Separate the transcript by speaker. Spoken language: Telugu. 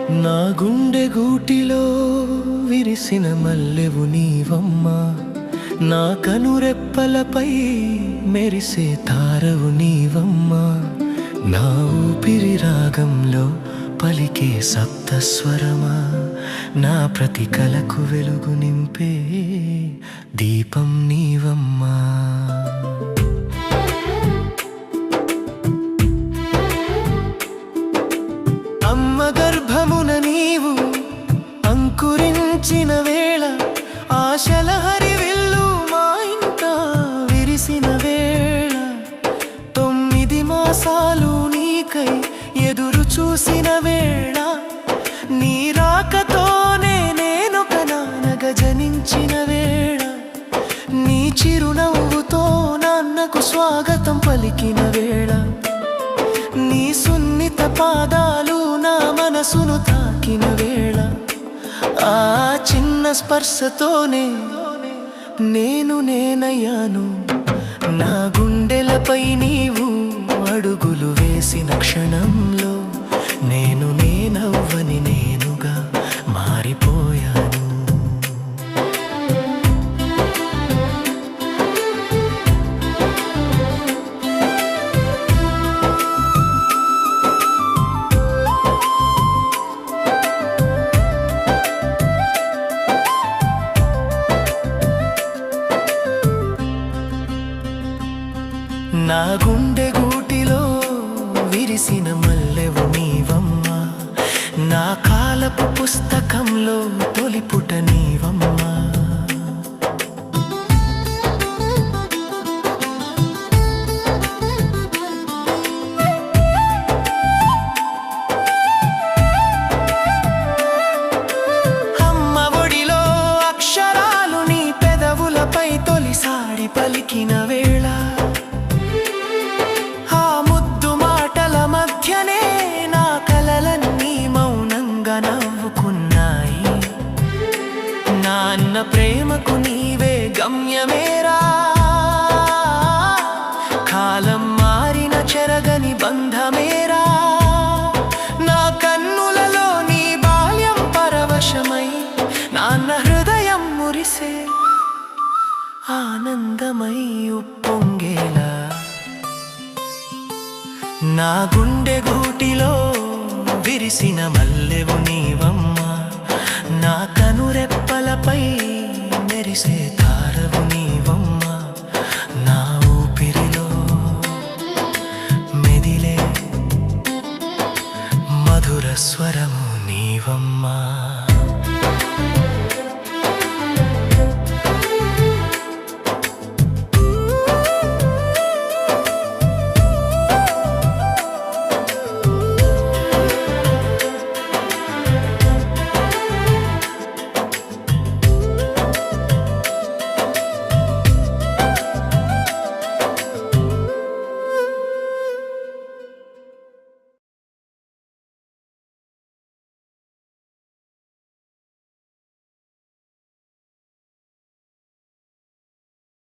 Speaker 1: నా గుండె గూటిలో విరిసిన మల్లెవు నీవమ్మా, నా కనురెప్పలపై మెరిసే తారవు నీవమ్మా, నా ఊపిరి రాగంలో పలికే సప్తస్వరమా, నా ప్రతి కలకు వెలుగు నింపే దీపం నీవమ్మా. అమ్మ గర్భమున నీవు అంకురించిన వేళ, ఆశల హరివిల్లు మా ఇంట విరిసిన వేళ, 9 మాసాలు నీకై ఎదురు చూసిన వేళ, నీ రాకతోనే నేనొక నాన్నగా జనించిన వేళ, నీ చిరునవ్వుతో నాన్నకు స్వాగతం పలికిన వేళ, నీ సున్నిత పాదాలు నా మనసును తాకిన వేళ, ఆ చిన్న స్పర్శతోనే నేను నేనయ్యాను. నా గుండెలపై నీవు అడుగులు వేసిన క్షణంలో నేను నేనవ్వని నేనుగా మారిపోయాను. నా గుండె గూటిలో విరిసిన మల్లెవు నీవమ్మా, నా కాలపు పుస్తకంలో తొలిపుట నీవమ్మా. అమ్మ ఒడిలో అక్షరాలు నీ పెదవులపై తొలిసారి పలికిన వేళ, నా కలలన్నీ మౌనంగా నవ్వుకున్నాయి. నాన్న ప్రేమకు నీవే గమ్యమేరా, కాలం మారిన చెరగని బంధమేరా, నా కన్నులలో నీ బాల్యం పరవశమై నాన్న హృదయం మురిసే ఆనందమై ఉప్పొంగేలా. నా గుండె గూటిలో విరిసిన మల్లెవు నీవమ్మా, నా కనురెప్పలపై మెరిసే తారవు నీవమ్మా, నా ఊపిరిలో మెదిలే మధుర స్వరము నీవమ్మా.